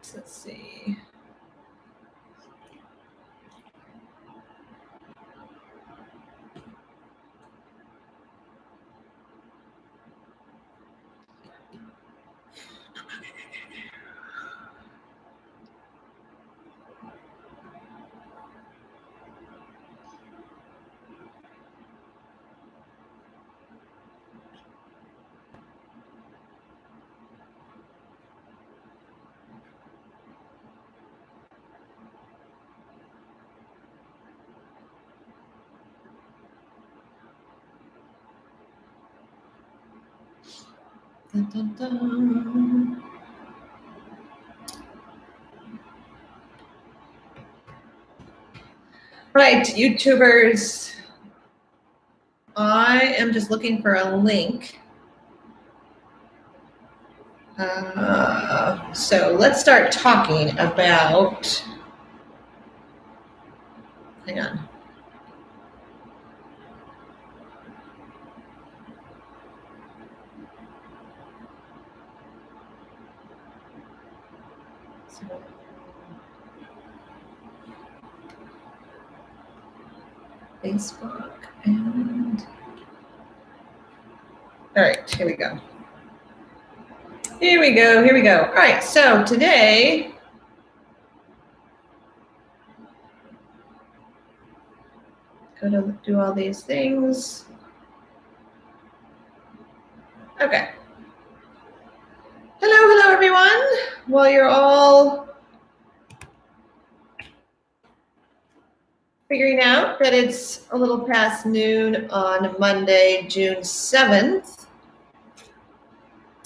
Let's see. Dun, dun, dun. Right, YouTubers. I am just looking for a link. So let's start talking about. Hang on. Facebook and. All right, here we go. Here we go, here we go. All right, so today, gonna do all these things. Okay. Hello, everyone. While you're all figuring out that it's a little past noon on Monday, June 7th.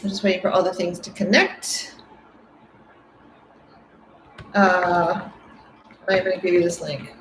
I'm just waiting for all the things to connect. I'm going to give you this link.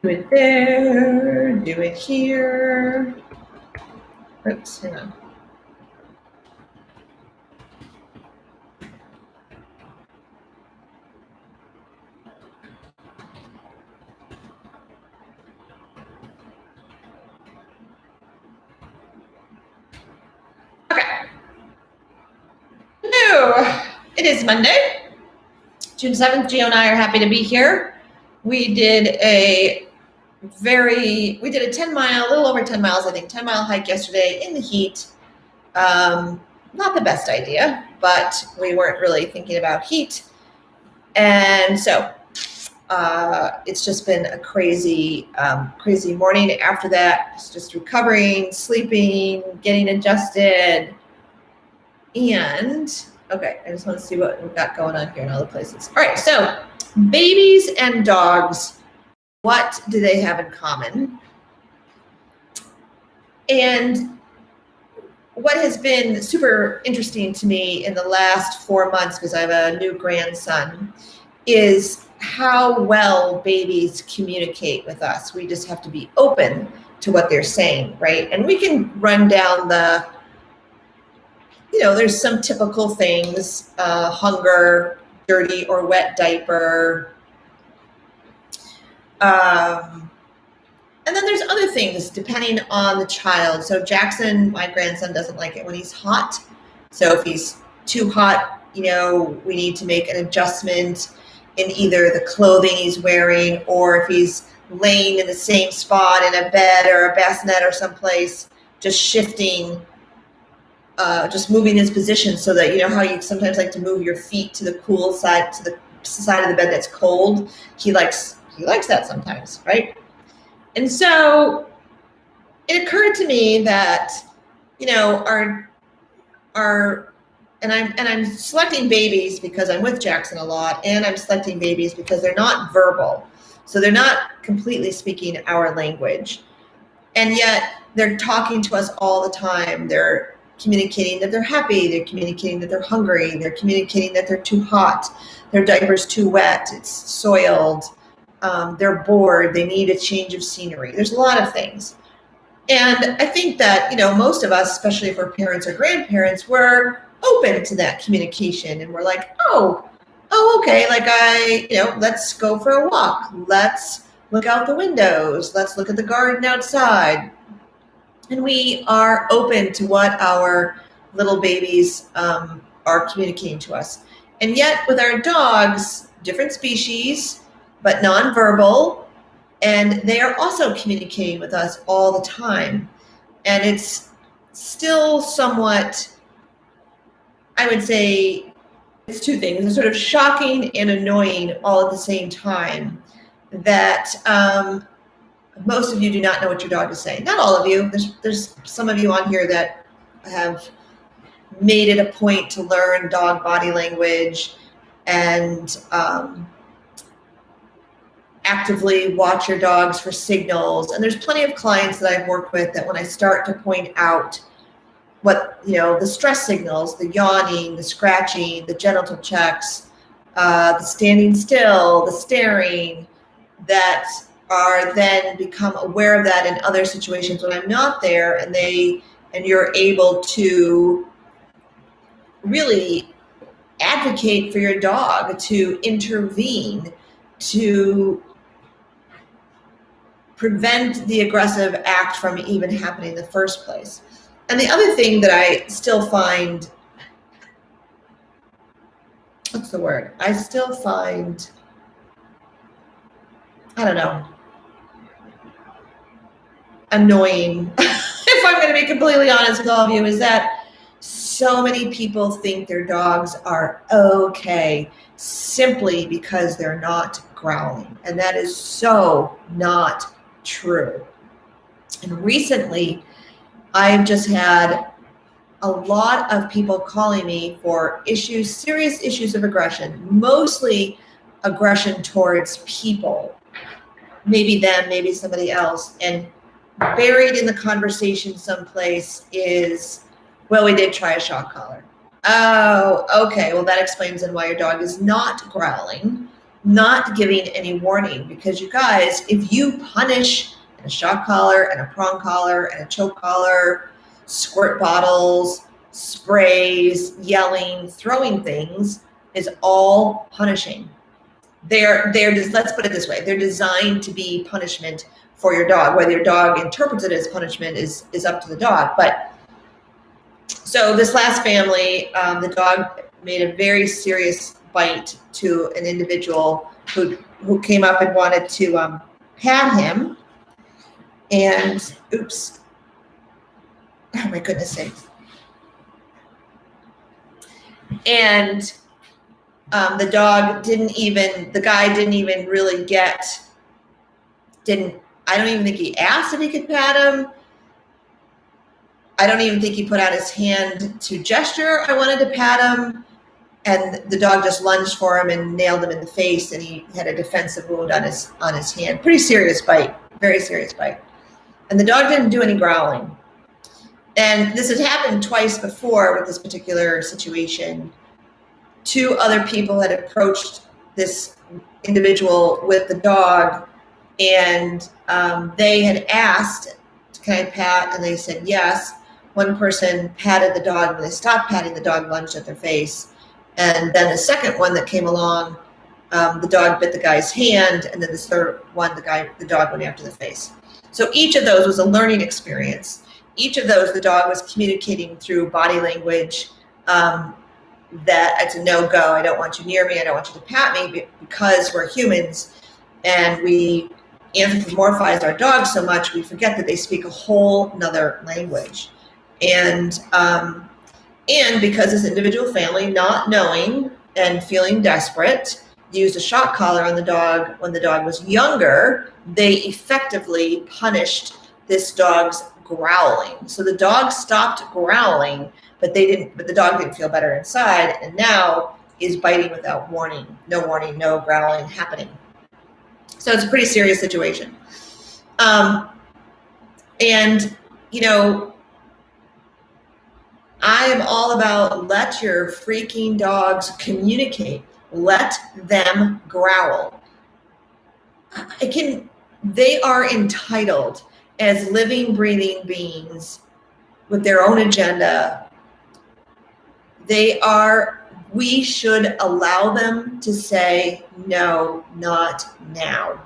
Do it there, do it here. Oops, hang on. Okay. Hello. It is Monday, June 7th. Gio and I are happy to be here. We did a 10-mile, a little over 10 miles, I think, 10-mile hike yesterday in the heat. Not the best idea, but we weren't really thinking about heat. And so it's just been a crazy morning after that. It's just recovering, sleeping, getting adjusted. And, okay, I just want to see what we've got going on here in all the places. All right, so babies and dogs, what do they have in common? And what has been super interesting to me in the last 4 months, because I have a new grandson, is how well babies communicate with us. We just have to be open to what they're saying, right? And we can run down the, there's some typical things, hunger, dirty or wet diaper, and then there's other things depending on the child. So Jackson, my grandson, doesn't like it when he's hot. So if he's too hot, we need to make an adjustment in either the clothing he's wearing, or if he's laying in the same spot in a bed or a bassinet or someplace, just shifting, just moving his position so that, how you sometimes like to move your feet to the cool side, to the side of the bed that's cold. He likes that sometimes, right? And so it occurred to me that, I'm selecting babies because I'm with Jackson a lot, and I'm selecting babies because they're not verbal. So they're not completely speaking our language. And yet they're talking to us all the time. They're communicating that they're happy. They're communicating that they're hungry. They're communicating that they're too hot. Their diaper's too wet. It's soiled. They're bored, they need a change of scenery. There's a lot of things. And I think that, most of us, especially if we're parents or grandparents, we're open to that communication. And we're like, oh, okay. Like let's go for a walk. Let's look out the windows. Let's look at the garden outside. And we are open to what our little babies are communicating to us. And yet with our dogs, different species, but nonverbal, and they are also communicating with us all the time. And it's still somewhat, I would say, it's two things. It's sort of shocking and annoying all at the same time that most of you do not know what your dog is saying. Not all of you. There's some of you on here that have made it a point to learn dog body language and actively watch your dogs for signals. And there's plenty of clients that I've worked with that when I start to point out what, the stress signals, the yawning, the scratching, the genital checks, the standing still, the staring, that are then become aware of that in other situations when I'm not there, and you're able to really advocate for your dog, to intervene, to prevent the aggressive act from even happening in the first place. And the other thing that I still find, I still find, I don't know, annoying, if I'm going to be completely honest with all of you, is that so many people think their dogs are okay simply because they're not growling. And that is so not true. And recently, I've just had a lot of people calling me for serious issues of aggression, mostly aggression towards people, maybe them, maybe somebody else. And buried in the conversation someplace is, well, we did try a shock collar. Oh, okay. Well, that explains then why your dog is not growling, not giving any warning. Because you guys, if you punish a shock collar and a prong collar and a choke collar, squirt bottles, sprays, yelling, throwing things, is all punishing. Let's put it this way, they're designed to be punishment for your dog. Whether your dog interprets it as punishment is up to the dog. But so this last family, the dog made a very serious bite to an individual who came up and wanted to pat him. And oops, oh my goodness sakes. And the guy didn't even really I don't even think he asked if he could pat him. I don't even think he put out his hand to gesture, I wanted to pat him. And the dog just lunged for him and nailed him in the face, and he had a defensive wound on his hand. Pretty serious bite, very serious bite. And the dog didn't do any growling. And this had happened twice before with this particular situation. Two other people had approached this individual with the dog, and they had asked, can I pat? And they said yes. One person patted the dog. When they stopped patting, the dog lunged at their face. And then the second one that came along, the dog bit the guy's hand, and then this third one, the dog went after the face. So each of those was a learning experience. Each of those, the dog was communicating through body language that it's a no-go. I don't want you near me. I don't want you to pat me, because we're humans and we anthropomorphize our dogs so much, we forget that they speak a whole nother language. And because this individual family, not knowing and feeling desperate, used a shock collar on the dog when the dog was younger, they effectively punished this dog's growling. So the dog stopped growling, but the dog didn't feel better inside, and now is biting without warning, no growling happening. So it's a pretty serious situation. And I am all about let your freaking dogs communicate. Let them growl. They are entitled as living, breathing beings with their own agenda. We should allow them to say, no, not now.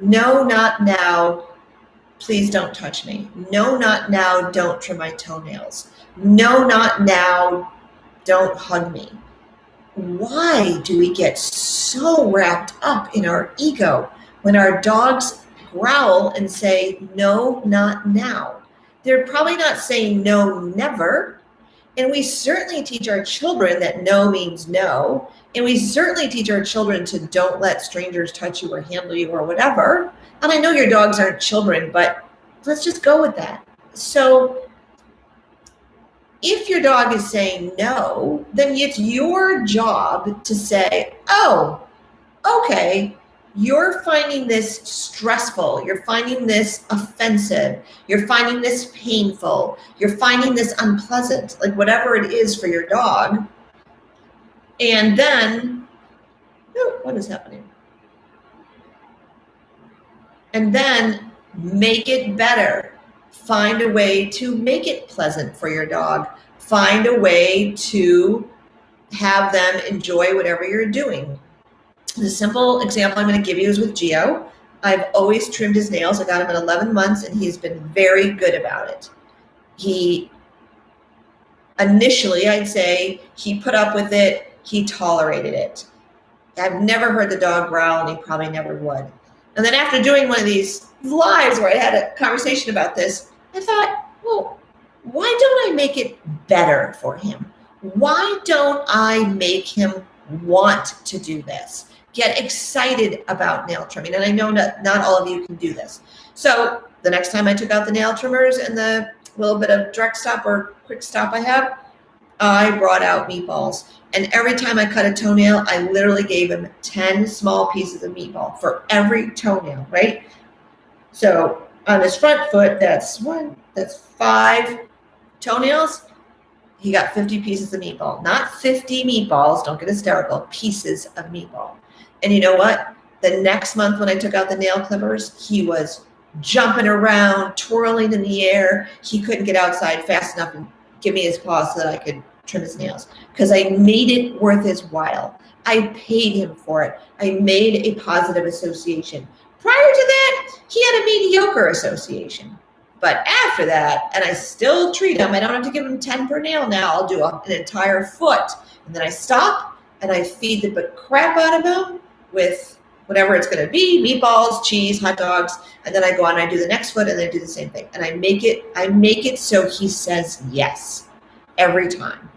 No, not now. Please don't touch me. No, not now. Don't trim my toenails. No, not now. Don't hug me. Why do we get so wrapped up in our ego when our dogs growl and say, no, not now? They're probably not saying no, never. And we certainly teach our children that no means no. And we certainly teach our children to don't let strangers touch you or handle you or whatever. And I know your dogs aren't children, but let's just go with that. So if your dog is saying no, then it's your job to say, oh, okay, you're finding this stressful, you're finding this offensive, you're finding this painful, you're finding this unpleasant, like whatever it is for your dog. And then, oh, what is happening? And then make it better. Find a way to make it pleasant for your dog. Find a way to have them enjoy whatever you're doing. The simple example I'm going to give you is with Geo. I've always trimmed his nails. I got him at 11 months, and he's been very good about it. He initially, I'd say, he put up with it. He tolerated it. I've never heard the dog growl, and he probably never would. And then after doing one of these lives where I had a conversation about this, I thought, well, why don't I make it better for him? Why don't I make him want to do this? Get excited about nail trimming. And I know not all of you can do this. So the next time I took out the nail trimmers and the little bit of direct stop or quick stop I have, I brought out meatballs. And every time I cut a toenail, I literally gave him 10 small pieces of meatball for every toenail, right? So on his front foot, that's 5 toenails. He got 50 pieces of meatball. Not 50 meatballs, don't get hysterical, pieces of meatball. And you know what? The next month when I took out the nail clippers, he was jumping around, twirling in the air. He couldn't get outside fast enough and give me his paws so that I could trim his nails, because I made it worth his while. I paid him for it. I made a positive association. Prior to that, he had a mediocre association. But after that, and I still treat him, I don't have to give him 10 per nail now. I'll do an entire foot. And then I stop and I feed the crap out of him with whatever it's going to be, meatballs, cheese, hot dogs. And then I go on and I do the next foot and then I do the same thing. And I make it so he says yes every time.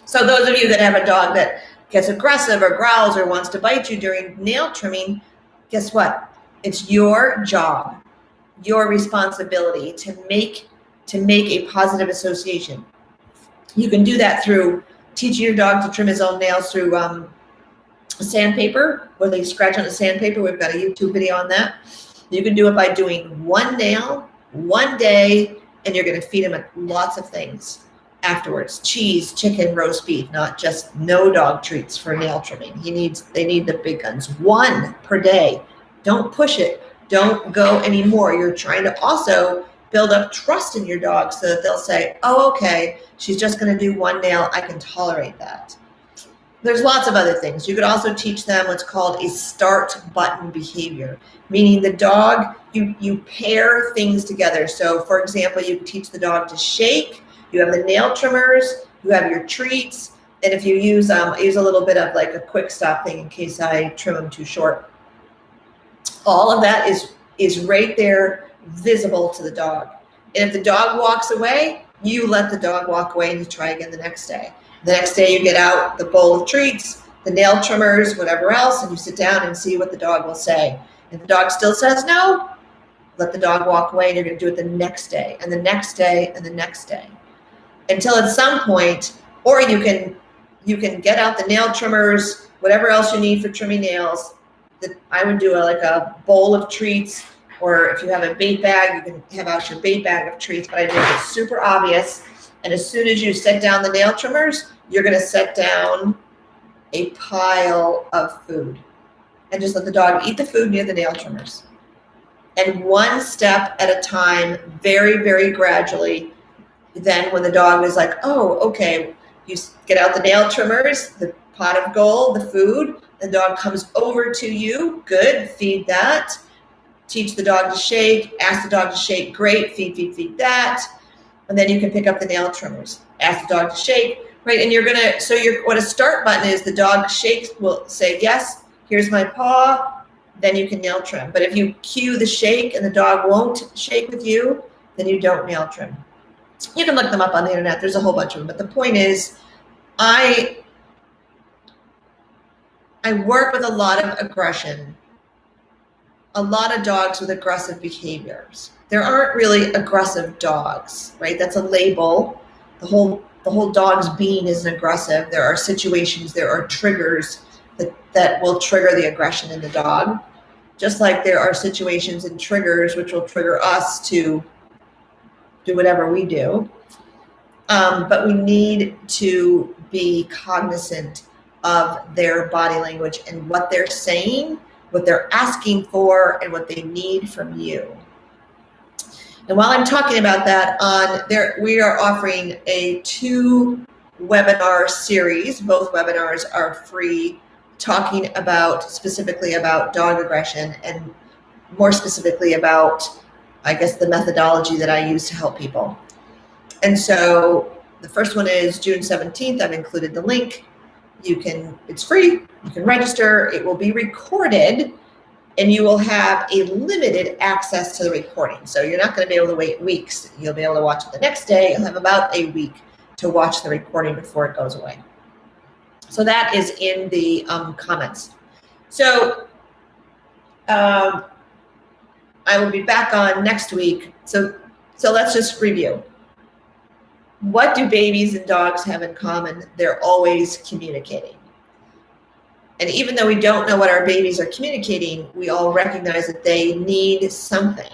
So those of you that have a dog that gets aggressive or growls or wants to bite you during nail trimming, guess what? It's your job, your responsibility to make a positive association. You can do that through teaching your dog to trim his own nails through sandpaper, where they scratch on the sandpaper. We've got a YouTube video on that. You can do it by doing one nail, one day, and you're going to feed him lots of things afterwards. Cheese, chicken, roast beef, not just no dog treats for nail trimming. They need the big guns. 1 per day. Don't push it. Don't go anymore. You're trying to also build up trust in your dog so that they'll say, oh, okay, she's just going to do 1 nail. I can tolerate that. There's lots of other things. You could also teach them what's called a start button behavior, meaning the dog, you pair things together. So for example, you teach the dog to shake. You have the nail trimmers, you have your treats, and if you use I use a little bit of like a quick stop thing in case I trim them too short. All of that is right there, visible to the dog. And if the dog walks away, you let the dog walk away and you try again the next day. The next day you get out the bowl of treats, the nail trimmers, whatever else, and you sit down and see what the dog will say. If the dog still says no, let the dog walk away, and you're going to do it the next day and the next day and the next day. Until at some point, or you can get out the nail trimmers, whatever else you need for trimming nails. I would do like a bowl of treats, or if you have a bait bag, you can have out your bait bag of treats, but I make it super obvious. And as soon as you set down the nail trimmers, you're going to set down a pile of food. And just let the dog eat the food near the nail trimmers. And 1 step at a time, very, very gradually. Then when the dog is like, oh, okay, you get out the nail trimmers, the pot of gold, the food, the dog comes over to you, good, feed that. teach the dog to shake, ask the dog to shake, great, feed that. And then you can pick up the nail trimmers, ask the dog to shake, right? And what a start button is, the dog shakes, will say, yes, here's my paw, then you can nail trim. But if you cue the shake and the dog won't shake with you, then you don't nail trim. You can look them up on the internet. There's a whole bunch of them. But the point is, I work with a lot of aggression, a lot of dogs with aggressive behaviors. There aren't really aggressive dogs, right? That's a label. The whole dog's being isn't aggressive. There are situations, there are triggers that will trigger the aggression in the dog. Just like there are situations and triggers which will trigger us to do whatever we do. But we need to be cognizant of their body language and what they're saying, what they're asking for, and what they need from you. And while I'm talking about that, we are offering a 2-webinar series. Both webinars are free, talking specifically about dog aggression, and more specifically about, I guess, the methodology that I use to help people. And so the first one is June 17th. I've included the link. It's free. You can register. It will be recorded, and you will have a limited access to the recording. So you're not going to be able to wait weeks. You'll be able to watch it the next day. You'll have about a week to watch the recording before it goes away. So that is in the comments. So I will be back on next week. So let's just review. What do babies and dogs have in common? They're always communicating. And even though we don't know what our babies are communicating, we all recognize that they need something.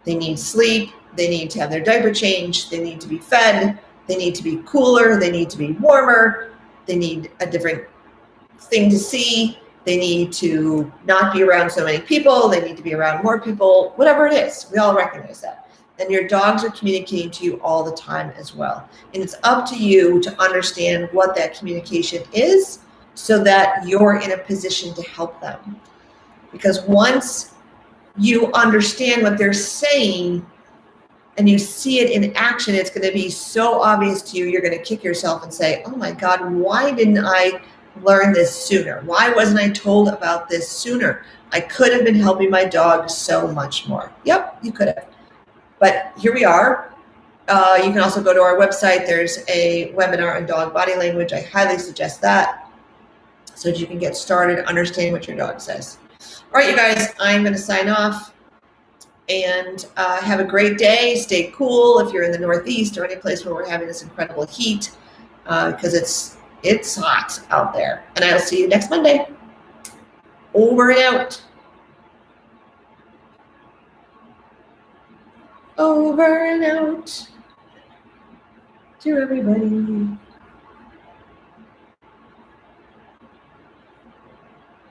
They need sleep. They need to have their diaper changed. They need to be fed. They need to be cooler. They need to be warmer. They need a different thing to see. They need to not be around so many people. They need to be around more people, whatever it is. We all recognize that. And your dogs are communicating to you all the time as well. And it's up to you to understand what that communication is so that you're in a position to help them. Because once you understand what they're saying and you see it in action, it's going to be so obvious to you, you're going to kick yourself and say, oh my God, why didn't I learn this sooner? Why wasn't I told about this sooner? I could have been helping my dog so much more. Yep, you could have. But here we are. You can also go to our website. There's a webinar on dog body language. I highly suggest that so that you can get started understanding what your dog says. All right, you guys, I'm going to sign off and have a great day. Stay cool if you're in the Northeast or any place where we're having this incredible heat because it's hot out there. And I'll see you next Monday. Over and out. Over and out to everybody.